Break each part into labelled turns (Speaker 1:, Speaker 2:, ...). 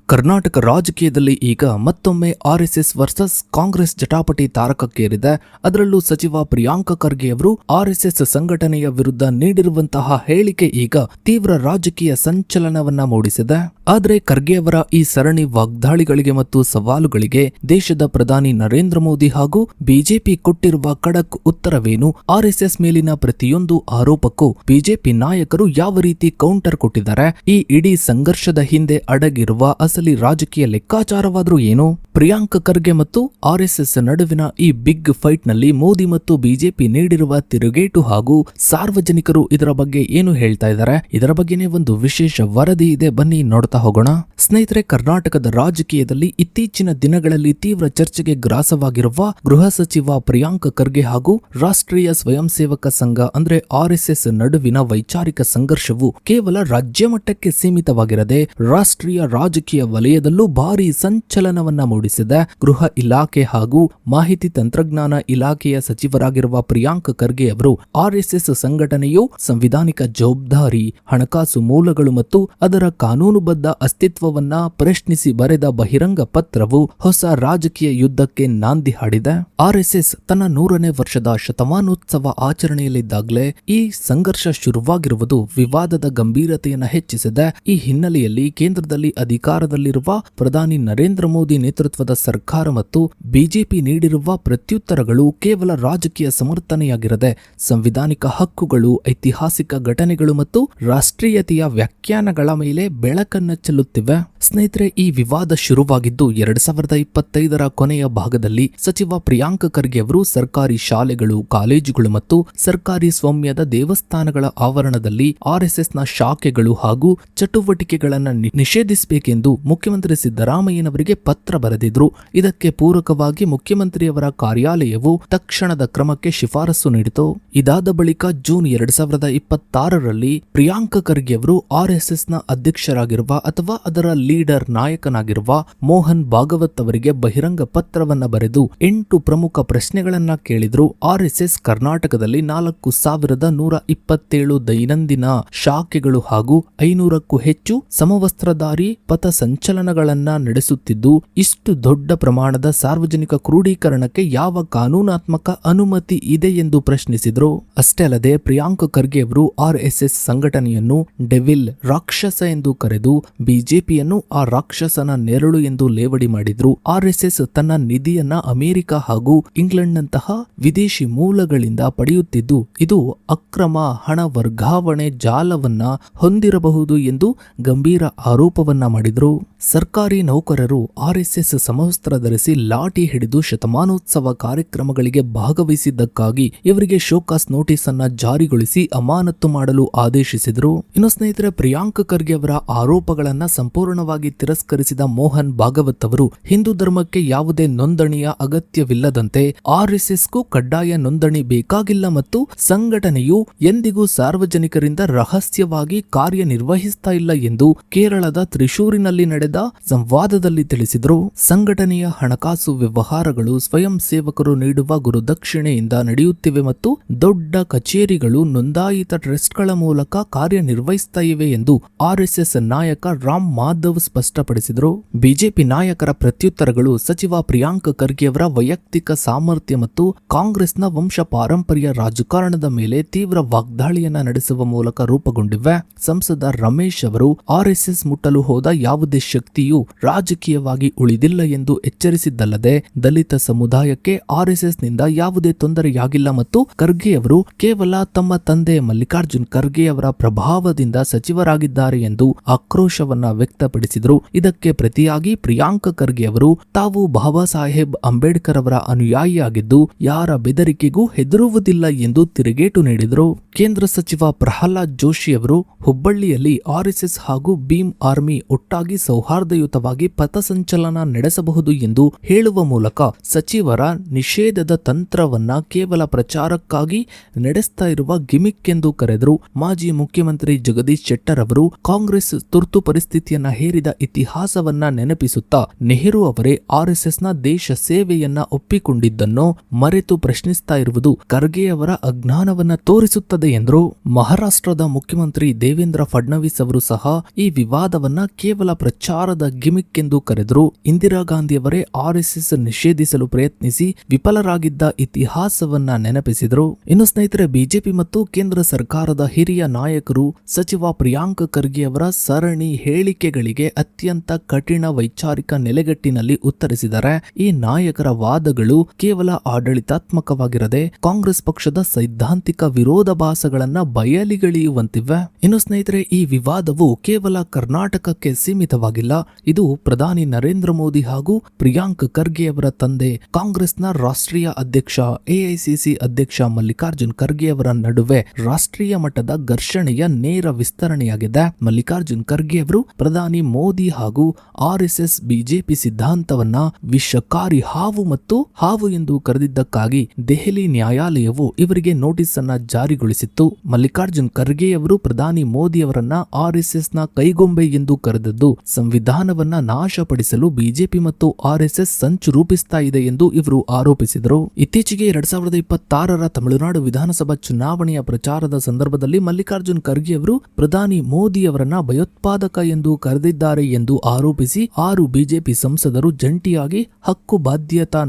Speaker 1: ಕರ್ನಾಟಕ ರಾಜಕೀಯದಲ್ಲಿ ಈಗ ಮತ್ತೊಮ್ಮೆ ಆರ್ಎಸ್ಎಸ್ ವರ್ಸಸ್ ಕಾಂಗ್ರೆಸ್ ಜಟಾಪಟಿ ತಾರಕಕ್ಕೇರಿದೆ. ಅದರಲ್ಲೂ ಸಚಿವ ಪ್ರಿಯಾಂಕ ಖರ್ಗೆ ಅವರು ಆರ್ಎಸ್ಎಸ್ ಸಂಘಟನೆಯ ವಿರುದ್ಧ ನೀಡಿರುವಂತಹ ಹೇಳಿಕೆ ಈಗ ತೀವ್ರ ರಾಜಕೀಯ ಸಂಚಲನವನ್ನ ಮೂಡಿಸಿದೆ. ಆದರೆ ಖರ್ಗೆ ಅವರ ಈ ಸರಣಿ ವಾಗ್ದಾಳಿಗಳಿಗೆ ಮತ್ತು ಸವಾಲುಗಳಿಗೆ ದೇಶದ ಪ್ರಧಾನಿ ನರೇಂದ್ರ ಮೋದಿ ಹಾಗೂ ಬಿಜೆಪಿ ಕೊಟ್ಟಿರುವ ಖಡಕ್ ಉತ್ತರವೇನು? ಆರ್ಎಸ್ಎಸ್ ಮೇಲಿನ ಪ್ರತಿಯೊಂದು ಆರೋಪಕ್ಕೂ ಬಿಜೆಪಿ ನಾಯಕರು ಯಾವ ರೀತಿ ಕೌಂಟರ್ ಕೊಟ್ಟಿದ್ದಾರೆ? ಈ ಇಡೀ ಸಂಘರ್ಷದ ಹಿಂದೆ ಅಡಗಿರುವ ಅಸಲಿ ರಾಜಕೀಯ ಲೆಕ್ಕಾಚಾರವಾದ್ರೂ ಏನು? ಪ್ರಿಯಾಂಕ ಖರ್ಗೆ ಮತ್ತು ಆರ್ಎಸ್ಎಸ್ ನಡುವಿನ ಈ ಬಿಗ್ ಫೈಟ್ ನಲ್ಲಿ ಮೋದಿ ಮತ್ತು ಬಿಜೆಪಿ ನೀಡಿರುವ ತಿರುಗೇಟು ಹಾಗೂ ಸಾರ್ವಜನಿಕರು ಇದರ ಬಗ್ಗೆ ಏನು ಹೇಳ್ತಾ ಇದ್ದಾರೆ, ಇದರ ಬಗ್ಗೆನೇ ಒಂದು ವಿಶೇಷ ವರದಿ ಇದೆ, ಬನ್ನಿ ನೋಡ್ತಾ ಹೋಗೋಣ. ಸ್ನೇಹಿತರೆ, ಕರ್ನಾಟಕದ ರಾಜಕೀಯದಲ್ಲಿ ಇತ್ತೀಚಿನ ದಿನಗಳಲ್ಲಿ ತೀವ್ರ ಚರ್ಚೆಗೆ ಗ್ರಾಸವಾಗಿರುವ ಗೃಹ ಸಚಿವ ಪ್ರಿಯಾಂಕ ಖರ್ಗೆ ಹಾಗೂ ರಾಷ್ಟ್ರೀಯ ಸ್ವಯಂ ಸೇವಕ ಸಂಘ ಅಂದ್ರೆ ಆರ್ಎಸ್ಎಸ್ ನಡುವಿನ ವೈಚಾರಿಕ ಸಂಘರ್ಷವು ಕೇವಲ ರಾಜ್ಯ ಮಟ್ಟಕ್ಕೆ ಸೀಮಿತವಾಗಿರದೆ ರಾಷ್ಟ್ರೀಯ ರಾಜಕೀಯ ವಲಯದಲ್ಲೂ ಭಾರಿ ಸಂಚಲನವನ್ನ ಮೂಡಿಸಿದೆ. ಗೃಹ ಇಲಾಖೆ ಹಾಗೂ ಮಾಹಿತಿ ತಂತ್ರಜ್ಞಾನ ಇಲಾಖೆಯ ಸಚಿವರಾಗಿರುವ ಪ್ರಿಯಾಂಕ ಖರ್ಗೆ ಅವರು ಆರ್ಎಸ್ಎಸ್ ಸಂಘಟನೆಯು ಸಂವಿಧಾನಿಕ ಜವಾಬ್ದಾರಿ, ಹಣಕಾಸು ಮೂಲಗಳು ಮತ್ತು ಅದರ ಕಾನೂನುಬದ್ಧ ಅಸ್ತಿತ್ವವನ್ನ ಪ್ರಶ್ನಿಸಿ ಬರೆದ ಬಹಿರಂಗ ಪತ್ರವು ಹೊಸ ರಾಜಕೀಯ ಯುದ್ಧಕ್ಕೆ ನಾಂದಿ ಹಾಡಿದೆ. ಆರ್ಎಸ್ಎಸ್ ತನ್ನ 100ನೇ ವರ್ಷದ ಶತಮಾನೋತ್ಸವ ಆಚರಣೆಯಲ್ಲಿದ್ದಾಗಲೇ ಈ ಸಂಘರ್ಷ ಶುರುವಾಗಿರುವುದು ವಿವಾದದ ಗಂಭೀರತೆಯನ್ನು ಹೆಚ್ಚಿಸಿದೆ. ಈ ಹಿನ್ನೆಲೆಯಲ್ಲಿ ಕೇಂದ್ರದಲ್ಲಿ ಅಧಿಕಾರದಲ್ಲಿರುವ ಪ್ರಧಾನಿ ನರೇಂದ್ರ ಮೋದಿ ನೇತೃತ್ವದ ಸರ್ಕಾರ ಮತ್ತು ಬಿಜೆಪಿ ನೀಡಿರುವ ಪ್ರತ್ಯುತ್ತರಗಳು ಕೇವಲ ರಾಜಕೀಯ ಸಮರ್ಥನೆಯಾಗಿರದೆ ಸಂವಿಧಾನಿಕ ಹಕ್ಕುಗಳು, ಐತಿಹಾಸಿಕ ಘಟನೆಗಳು ಮತ್ತು ರಾಷ್ಟ್ರೀಯತೆಯ ವ್ಯಾಖ್ಯಾನಗಳ ಮೇಲೆ ಬೆಳಕನ್ನ ಚೆಲ್ಲುತ್ತಿವೆ. ಸ್ನೇಹಿತರೆ, ಈ ವಿವಾದ ಶುರುವಾಗಿದ್ದು 2025ರ ಕೊನೆಯ ಭಾಗದಲ್ಲಿ. ಸಚಿವ ಪ್ರಿಯಾಂಕ ಖರ್ಗೆ ಅವರು ಸರ್ಕಾರಿ ಶಾಲೆಗಳು, ಕಾಲೇಜುಗಳು ಮತ್ತು ಸರ್ಕಾರಿ ಸ್ವಾಮ್ಯದ ದೇವಸ್ಥಾನಗಳ ಆವರಣದಲ್ಲಿ ಆರ್ಎಸ್ಎಸ್ನ ಶಾಖೆಗಳು ಹಾಗೂ ಚಟುವಟಿಕೆಗಳನ್ನು ನಿಷೇಧಿಸಬೇಕೆಂದು ಮುಖ್ಯಮಂತ್ರಿ ಸಿದ್ದರಾಮಯ್ಯನವರಿಗೆ ಪತ್ರ ಬರೆದಿದ್ರು. ಇದಕ್ಕೆ ಪೂರಕವಾಗಿ ಮುಖ್ಯಮಂತ್ರಿಯವರ ಕಾರ್ಯಾಲಯವು ತಕ್ಷಣದ ಕ್ರಮಕ್ಕೆ ಶಿಫಾರಸು ನೀಡಿತು. ಇದಾದ ಬಳಿಕ ಜೂನ್ 2026ರಲ್ಲಿ ಪ್ರಿಯಾಂಕ ಖರ್ಗೆ ಅವರು ಆರ್ಎಸ್ಎಸ್ನ ಅಧ್ಯಕ್ಷರಾಗಿರುವ ಅಥವಾ ಅದರ ಲೀಡರ್ ನಾಯಕನಾಗಿರುವ ಮೋಹನ್ ಭಾಗವತ್ ಅವರಿಗೆ ಬಹಿರಂಗ ಪತ್ರವನ್ನ ಬರೆದು 8 ಪ್ರಮುಖ ಪ್ರಶ್ನೆಗಳನ್ನ ಕೇಳಿದ್ರು. ಆರ್ಎಸ್ಎಸ್ ಕರ್ನಾಟಕದಲ್ಲಿ 4127 ದೈನಂದಿನ ಶಾಖೆಗಳು ಹಾಗೂ 500ಕ್ಕೂ ಹೆಚ್ಚು ಸಮವಸ್ತ್ರಧಾರಿ ಪಥ ಸಂಚಲನಗಳನ್ನ ನಡೆಸುತ್ತಿದ್ದು, ಇಷ್ಟು ದೊಡ್ಡ ಪ್ರಮಾಣದ ಸಾರ್ವಜನಿಕ ಕ್ರೋಢೀಕರಣಕ್ಕೆ ಯಾವ ಕಾನೂನಾತ್ಮಕ ಅನುಮತಿ ಇದೆ ಎಂದು ಪ್ರಶ್ನಿಸಿದ್ರು. ಅಷ್ಟೇ ಅಲ್ಲದೆ ಪ್ರಿಯಾಂಕ ಖರ್ಗೆ ಅವರು ಆರ್ಎಸ್ಎಸ್ ಸಂಘಟನೆಯನ್ನು ಡೆವಿಲ್, ರಾಕ್ಷಸ ಎಂದು ಕರೆದು ಬಿಜೆಪಿಯನ್ನು ಆ ರಾಕ್ಷಸನ ನೆರಳು ಎಂದು ಲೇವಡಿ ಮಾಡಿದ್ರು. ಆರ್ಎಸ್ಎಸ್ ತನ್ನ ನಿಧಿಯನ್ನ ಅಮೆರಿಕ ಹಾಗೂ ಇಂಗ್ಲೆಂಡ್ನಂತಹ ವಿದೇಶಿ ಮೂಲಗಳಿಂದ ಪಡೆಯುತ್ತಿದ್ದು, ಇದು ಅಕ್ರಮ ಹಣ ವರ್ಗಾವಣೆ ಜಾಲವನ್ನ ಹೊಂದಿರಬಹುದು ಎಂದು ಗಂಭೀರ ಆರೋಪವನ್ನ ಮಾಡಿದ್ರು. ಸರ್ಕಾರಿ ನೌಕರರು ಆರ್ಎಸ್ಎಸ್ ಸಮವಸ್ತ್ರ ಧರಿಸಿ ಲಾಠಿ ಹಿಡಿದು ಶತಮಾನೋತ್ಸವ ಕಾರ್ಯಕ್ರಮಗಳಿಗೆ ಭಾಗವಹಿಸಿದ್ದಕ್ಕಾಗಿ ಇವರಿಗೆ ಶೋಕಾಸ್ ನೋಟಿಸ್ ಅನ್ನ ಜಾರಿಗೊಳಿಸಿ ಅಮಾನತು ಮಾಡಲು ಆದೇಶಿಸಿದ್ರು. ಇನ್ನು ಸ್ನೇಹಿತರೆ, ಪ್ರಿಯಾಂಕ ಖರ್ಗೆ ಅವರ ಆರೋಪಗಳನ್ನ ಸಂಪೂರ್ಣವಾಗಿ ತಿರಸ್ಕರಿಸಿದ ಮೋಹನ್ ಭಾಗವತ್ ಅವರು ಹಿಂದೂ ಧರ್ಮಕ್ಕೆ ಯಾವುದೇ ನೋಂದಣಿಯ ಅಗತ್ಯವಿಲ್ಲದಂತೆ ಆರ್ಎಸ್ಎಸ್ಗೂ ಕಡ್ಡಾಯ ನೋಂದಣಿ ಬೇಕಾಗಿಲ್ಲ ಮತ್ತು ಸಂಘಟನೆಯು ಎಂದಿಗೂ ಸಾರ್ವಜನಿಕರಿಂದ ರಹಸ್ಯವಾಗಿ ಕಾರ್ಯನಿರ್ವಹಿಸ್ತಾ ಇಲ್ಲ ಎಂದು ಕೇರಳದ ತ್ರಿಶೂರಿನಲ್ಲಿ ನಡೆದ ಸಂವಾದದಲ್ಲಿ ತಿಳಿಸಿದರು. ಸಂಘಟನೆಯ ಹಣಕಾಸು ವ್ಯವಹಾರಗಳು ಸ್ವಯಂ ಸೇವಕರು ನೀಡುವ ಗುರುದಕ್ಷಿಣೆಯಿಂದ ನಡೆಯುತ್ತಿವೆ ಮತ್ತು ದೊಡ್ಡ ಕಚೇರಿಗಳು ನೋಂದಾಯಿತ ಟ್ರಸ್ಟ್ಗಳ ಮೂಲಕ ಕಾರ್ಯನಿರ್ವಹಿಸ್ತಾ ಇವೆ ಎಂದು ಆರ್ಎಸ್ಎಸ್ ನಾಯಕ ರಾಮ್ ಮಾಧವ್ ಸ್ಪಷ್ಟಪಡಿಸಿದರು. ಬಿಜೆಪಿ ನಾಯಕರ ಪ್ರತ್ಯುತ್ತರಗಳು ಸಚಿವ ಪ್ರಿಯಾಂಕ ಖರ್ಗೆ ಅವರ ವೈಯಕ್ತಿಕ ಸಾಮರ್ಥ್ಯ ಮತ್ತು ಕಾಂಗ್ರೆಸ್ನ ವಂಶ ಪಾರಂಪರ್ಯ ರಾಜಕಾರಣದ ಮೇಲೆ ತೀವ್ರ ವಾಗ್ದಾಳಿಯನ್ನ ನಡೆಸುವ ಮೂಲಕ ರೂಪುಗೊಂಡಿವೆ. ಸಂಸದ ರಮೇಶ್ ಅವರು ಆರ್ಎಸ್ಎಸ್ ಮುಟ್ಟಲು ಹೋದ ಯಾವುದೇ ಶಕ್ತಿಯು ರಾಜಕೀಯವಾಗಿ ಉಳಿದಿಲ್ಲ ಎಂದು ಎಚ್ಚರಿಸಿದ್ದಲ್ಲದೆ ದಲಿತ ಸಮುದಾಯಕ್ಕೆ ಆರ್ಎಸ್ಎಸ್ ನಿಂದ ಯಾವುದೇ ತೊಂದರೆಯಾಗಿಲ್ಲ ಮತ್ತು ಖರ್ಗೆ ಅವರು ಕೇವಲ ತಮ್ಮ ತಂದೆ ಮಲ್ಲಿಕಾರ್ಜುನ್ ಖರ್ಗೆ ಅವರ ಪ್ರಭಾವದಿಂದ ಸಚಿವರಾಗಿದ್ದಾರೆ ಎಂದು ಆಕ್ರೋಶವನ್ನ ವ್ಯಕ್ತಪಡಿಸಿದರು. ಇದಕ್ಕೆ ಪ್ರತಿಯಾಗಿ ಪ್ರಿಯಾಂಕ ಖರ್ಗೆ ಅವರು ತಾವು ಬಾಬಾ ಸಾಹೇಬ್ ಅಂಬೇಡ್ಕರ್ ಅವರ ಅನುಯಾಯಿಯಾಗಿದ್ದು ಯಾರ ಬೆದರಿಕೆಗೂ ಹೆದರುವುದಿಲ್ಲ ಎಂದು ತಿರುಗೇಟು ನೀಡಿದರು. ಕೇಂದ್ರ ಸಚಿವ ಪ್ರಹ್ಲಾದ್ ಜೋಶಿ ಅವರು ಹುಬ್ಬಳ್ಳಿಯಲ್ಲಿ ಆರ್ಎಸ್ಎಸ್ ಹಾಗೂ ಭೀಮ್ ಆರ್ಮಿ ಒಟ್ಟಾಗಿ ಸೌಹಾರ್ದಯುತವಾಗಿ ಪಥಸಂಚಲನ ನಡೆಸಬಹುದು ಎಂದು ಹೇಳುವ ಮೂಲಕ ಸಚಿವರ ನಿಷೇಧದ ತಂತ್ರವನ್ನ ಕೇವಲ ಪ್ರಚಾರಕ್ಕಾಗಿ ನಡೆಸ್ತಾ ಇರುವ ಗಿಮಿಕ್ ಎಂದು ಕರೆದರು. ಮಾಜಿ ಮುಖ್ಯಮಂತ್ರಿ ಜಗದೀಶ್ ಶೆಟ್ಟರ್ ಅವರು ಕಾಂಗ್ರೆಸ್ ತುರ್ತು ಪರಿಸ್ಥಿತಿಯನ್ನ ಹೇರಿದ ಇತಿಹಾಸವನ್ನ ನೆನಪಿಸುತ್ತಾ ನೆಹರು ಅವರೇ ಆರ್ಎಸ್ಎಸ್ನ ದೇಶ ಸೇವೆಯನ್ನ ಒಪ್ಪಿಕೊಂಡಿದ್ದನ್ನು ಮರೆತು ಪ್ರಶ್ನಿಸ್ತಾ ಇರುವುದು ಖರ್ಗೆ ಅವರ ಅಜ್ಞಾನವನ್ನ ತೋರಿಸುತ್ತದೆ ಎಂದರು. ಮಹಾರಾಷ್ಟ್ರದ ಮುಖ್ಯಮಂತ್ರಿ ದೇವೇಂದ್ರ ಫಡ್ನವೀಸ್ ಅವರು ಸಹ ಈ ವಿವಾದವನ್ನ ಕೇವಲ ಪ್ರಚಾರದ ಗಿಮಿಕ್ ಎಂದು ಕರೆದರು. ಇಂದಿರಾ ಗಾಂಧಿಯವರೇ RSS ನಿಷೇಧಿಸಲು ಪ್ರಯತ್ನಿಸಿ ವಿಫಲರಾಗಿದ್ದ ಇತಿಹಾಸವನ್ನ ನೆನಪಿಸಿದರು. ಇನ್ನು ಸ್ನೇಹಿತರೆ, ಬಿಜೆಪಿ ಮತ್ತು ಕೇಂದ್ರ ಸರ್ಕಾರದ ಹಿರಿಯ ನಾಯಕರು ಸಚಿವ ಪ್ರಿಯಾಂಕ್ ಖರ್ಗೆ ಅವರ ಸರಣಿ ಹೇಳಿಕೆಗಳಿಗೆ ಅತ್ಯಂತ ಕಠಿಣ ವೈಚಾರಿಕ ನೆಲೆಗಟ್ಟಿನಲ್ಲಿ ಉತ್ತರಿಸಿದ್ದಾರೆ. ಈ ನಾಯಕರ ವಾದಗಳು ಕೇವಲ ಆಡಳಿತಾತ್ಮಕವಾಗಿರದೆ ಕಾಂಗ್ರೆಸ್ ಪಕ್ಷದ ಸೈದ್ಧಾಂತಿಕ ವಿರೋಧಾಭಾಸಗಳನ್ನ ಬಯಲಿಗೆಳೆಯುವಂತಿವೆ. ಇನ್ನು ಸ್ನೇಹಿತರೆ, ಈ ವಿವಾದವು ಕೇವಲ ಕರ್ನಾಟಕಕ್ಕೆ ಸೀಮಿತವಾಗಿಲ್ಲ. ಇದು ಪ್ರಧಾನಿ ನರೇಂದ್ರ ಮೋದಿ ಹಾಗೂ ಪ್ರಿಯಾಂಕ್ ಖರ್ಗೆ ಅವರ ತಂದೆ ಕಾಂಗ್ರೆಸ್ನ ರಾಷ್ಟ್ರೀಯ ಅಧ್ಯಕ್ಷ AICC ಅಧ್ಯಕ್ಷ ಮಲ್ಲಿಕಾರ್ಜುನ್ ಖರ್ಗೆ ಅವರ ನಡುವೆ ರಾಷ್ಟ್ರೀಯ ಮಟ್ಟದ ಘರ್ಷಣೆಯ ನೇರ ವಿಸ್ತರಣೆಯಾಗಿದೆ. ಮಲ್ಲಿಕಾರ್ಜುನ್ ಖರ್ಗೆ ಅವರು ಪ್ರಧಾನಿ ಮೋದಿ ಹಾಗೂ RSS ಬಿಜೆಪಿ ಸಿದ್ಧಾಂತವನ್ನ ವಿಷಕಾರಿ ಹಾವು ಎಂದು ಕರೆದಿದ್ದಕ್ಕಾಗಿ ದೆಹಲಿ ನ್ಯಾಯಾಲಯವು ಇವರಿಗೆ ನೋಟಿಸ್ ಅನ್ನ ಜಾರಿಗೊಳಿಸಿತ್ತು. ಮಲ್ಲಿಕಾರ್ಜುನ್ ಖರ್ಗೆ ಅವರು ಪ್ರಧಾನಿ ಮೋದಿ ಅವರನ್ನ RSS ನ ಕೈಗೊಂಬೆ ಎಂದು ಕರೆದದ್ದು ಸಂವಿಧಾನವನ್ನ ನಾಶಪಡಿಸಲು ಬಿಜೆಪಿ ಮತ್ತು RSS ಸಂಚು ರೂಪಿಸ್ತಾ ಇದೆ ಎಂದು ಇವರು ಆರೋಪಿಸಿದರು. ಇತ್ತೀಚೆಗೆ 2026ರ ತಮಿಳುನಾಡು ವಿಧಾನಸಭಾ ಚುನಾವಣೆಯ ಪ್ರಚಾರದ ಸಂದರ್ಭದಲ್ಲಿ ಮಲ್ಲಿಕಾರ್ಜುನ್ ಖರ್ಗೆ ಅವರು ಪ್ರಧಾನಿ ಮೋದಿ ಅವರನ್ನ ಭಯೋತ್ಪಾದಕ ಎಂದು ಕರೆದಿದ್ದಾರೆ ಎಂದು ಆರೋಪಿಸಿ 6 ಬಿಜೆಪಿ ಸಂಸದರು ಜಂಟಿಯಾಗಿ ಹಕ್ಕು ಬಾಧ್ಯತಾ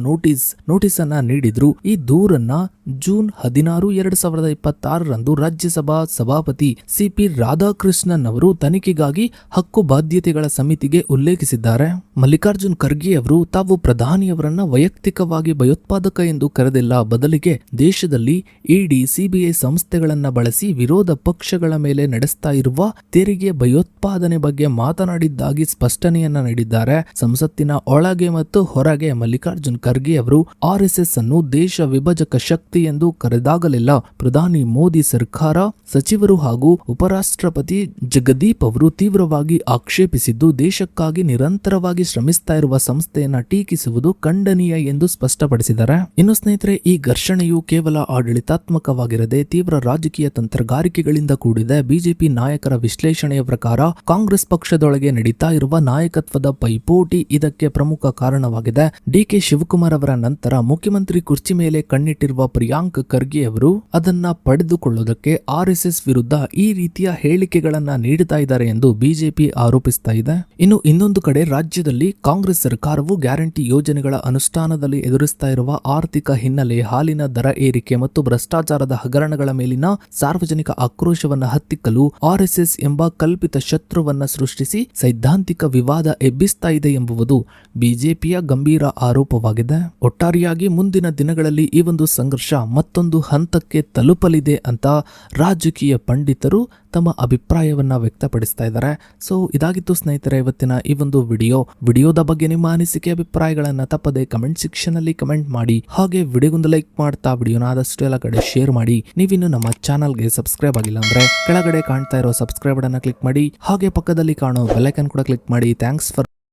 Speaker 1: ನೋಟಿಸ್ ಅನ್ನ ನೀಡಿದ್ರು. ಈ ದೂರನ್ನ ಜೂನ್ 16, 2026ರಂದು ರಾಜ್ಯಸಭಾ ಸಭಾಪತಿ CP ರಾಧಾಕೃಷ್ಣನ್ ಅವರು ತನಿಖೆಗಾಗಿ ಹಕ್ಕು ಬಾಧ್ಯತೆಗಳ ಸಮಿತಿಗೆ ಉಲ್ಲೇಖಿಸಿದ್ದಾರೆ. ಮಲ್ಲಿಕಾರ್ಜುನ್ ಖರ್ಗೆ ಅವರು ತಾವು ಪ್ರಧಾನಿಯವರನ್ನ ವೈಯಕ್ತಿಕವಾಗಿ ಭಯೋತ್ಪಾದಕ ಎಂದು ಕರೆದಿಲ್ಲ, ಬದಲಿಗೆ ದೇಶದಲ್ಲಿ ED, CBI ಸಂಸ್ಥೆಗಳನ್ನ ಬಳಸಿ ವಿರೋಧ ಪಕ್ಷಗಳ ಮೇಲೆ ನಡೆಸ್ತಾ ಇರುವ ತೆರಿಗೆ ಭಯೋತ್ಪಾದನೆ ಬಗ್ಗೆ ಮಾತನಾಡಿದ್ದಾಗಿ ಸ್ಪಷ್ಟನೆಯನ್ನ ನೀಡಿದ್ದಾರೆ. ಸಂಸತ್ತಿನ ಒಳಗೆ ಮತ್ತು ಹೊರಗೆ ಮಲ್ಲಿಕಾರ್ಜುನ್ ಖರ್ಗೆ ಅವರು RSS ಅನ್ನು ದೇಶ ವಿಭಜಕ ಶಕ್ತಿ ಎಂದು ಕರೆದಾಗಲೆಲ್ಲ ಪ್ರಧಾನಿ ಮೋದಿ ಸರ್ಕಾರ, ಸಚಿವರು ಹಾಗೂ ಉಪರಾಷ್ಟ್ರಪತಿ ಜಗದೀಪ್ ಅವರು ತೀವ್ರವಾಗಿ ಆಕ್ಷೇಪಿಸಿದ್ದು ದೇಶಕ್ಕಾಗಿ ನಿರಂತರವಾಗಿ ಶ್ರಮಿಸ್ತಾ ಇರುವ ಸಂಸ್ಥೆಯನ್ನ ಟೀಕಿಸುವುದು ಖಂಡನೀಯ ಎಂದು ಸ್ಪಷ್ಟಪಡಿಸಿದ್ದಾರೆ. ಇನ್ನು ಸ್ನೇಹಿತರೆ, ಈ ಘರ್ಷಣೆಯು ಕೇವಲ ಆಡಳಿತಾತ್ಮಕವಾಗಿರದೆ ತೀವ್ರ ರಾಜಕೀಯ ತಂತ್ರಗಾರಿಕೆಗಳಿಂದ ಕೂಡಿದೆ. ಬಿಜೆಪಿ ನಾಯಕರ ವಿಶ್ಲೇಷಣೆಯ ಪ್ರಕಾರ ಕಾಂಗ್ರೆಸ್ ಪಕ್ಷದೊಳಗೆ ನಡೀತಾ ಇರುವ ನಾಯಕತ್ವದ ಪೈಪೋಟಿ ಇದಕ್ಕೆ ಪ್ರಮುಖ ಕಾರಣವಾಗಿದೆ. DK ಶಿವಕುಮಾರ್ ಅವರ ನಂತರ ಮುಖ್ಯಮಂತ್ರಿ ಕುರ್ಚಿ ಮೇಲೆ ಕಣ್ಣಿಟ್ಟಿರುವ ಪ್ರಿಯಾಂಕ್ ಖರ್ಗೆ ಅವರು ಅದನ್ನ ಪಡೆದುಕೊಳ್ಳುವುದಕ್ಕೆ RSS ವಿರುದ್ಧ ಈ ರೀತಿಯ ಹೇಳಿಕೆಗಳನ್ನ ನೀಡುತ್ತಾ ಇದ್ದಾರೆ ಎಂದು ಬಿಜೆಪಿ ಆರೋಪಿಸ್ತಾ ಇದೆ. ಇನ್ನು ಇನ್ನೊಂದು ಕಡೆ ರಾಜ್ಯದಲ್ಲಿ ಕಾಂಗ್ರೆಸ್ ಸರ್ಕಾರವು ಗ್ಯಾರಂಟಿ ಯೋಜನೆಗಳ ಅನುಷ್ಠಾನದಲ್ಲಿ ಎದುರಿಸ್ತಾ ಇರುವ ಆರ್ಥಿಕ ಹಿನ್ನೆಲೆ, ಹಾಲಿನ ದರ ಏರಿಕೆ ಮತ್ತು ಭ್ರಷ್ಟಾಚಾರದ ಹಗರಣಗಳ ಮೇಲಿನ ಸಾರ್ವಜನಿಕ ಆಕ್ರೋಶವನ್ನ ಹತ್ತಿಕ್ಕಲು RSS ಎಂಬ ಕಲ್ಪಿತ ಶತ್ರುವನ್ನ ಸೃಷ್ಟಿಸಿ ಸೈದ್ಧಾಂತಿಕ ವಿವಾದ ಎಬ್ಬಿಸ್ತಾ ಇದೆ ಎಂಬುದು ಬಿಜೆಪಿಯ ಗಂಭೀರ ಆರೋಪವಾಗಿದೆ. ಒಟ್ಟಾರೆಯಾಗಿ ಮುಂದಿನ ದಿನಗಳಲ್ಲಿ ಈ ಒಂದು ಸಂಘರ್ಷ ಮತ್ತೊಂದು ಹಂತಕ್ಕೆ ತಲುಪಲಿದೆ ಅಂತ ರಾಜಕೀಯ ಪಂಡಿತರು ತಮ್ಮ ಅಭಿಪ್ರಾಯವನ್ನ ವ್ಯಕ್ತಪಡಿಸ್ತಾ ಇದ್ದಾರೆ. ಸೊ ಇದಾಗಿತ್ತು ಸ್ನೇಹಿತರೆ ಇವತ್ತಿನ ಈ ಒಂದು ವಿಡಿಯೋದ ಬಗ್ಗೆ ನಿಮ್ಮ ಅನಿಸಿಕೆ ಅಭಿಪ್ರಾಯಗಳನ್ನ ತಪ್ಪದೆ ಕಮೆಂಟ್ ಸೆಕ್ಷನ್ ಅಲ್ಲಿ ಕಮೆಂಟ್ ಮಾಡಿ. ಹಾಗೆ ವಿಡಿಯೋಗೊಂದು ಲೈಕ್ ಮಾಡ್ತಾ ವಿಡಿಯೋನ ಆದಷ್ಟು ಎಲ್ಲ ಕಡೆ ಶೇರ್ ಮಾಡಿ. ನೀವಿನ್ನು ನಮ್ಮ ಚಾನಲ್ಗೆ ಸಬ್ಸ್ಕ್ರೈಬ್ ಆಗಿಲ್ಲ ಅಂದ್ರೆ ಕೆಳಗಡೆ ಕಾಣ್ತಾ ಇರೋ ಸಬ್ಸ್ಕ್ರೈಬ್ ಬಟನ್ ಕ್ಲಿಕ್ ಮಾಡಿ. ಹಾಗೆ ಪಕ್ಕದಲ್ಲಿ ಕಾಣೋ ಬೆಲ್ ಐಕಾನ್ ಕೂಡ ಕ್ಲಿಕ್ ಮಾಡಿ. Thanks for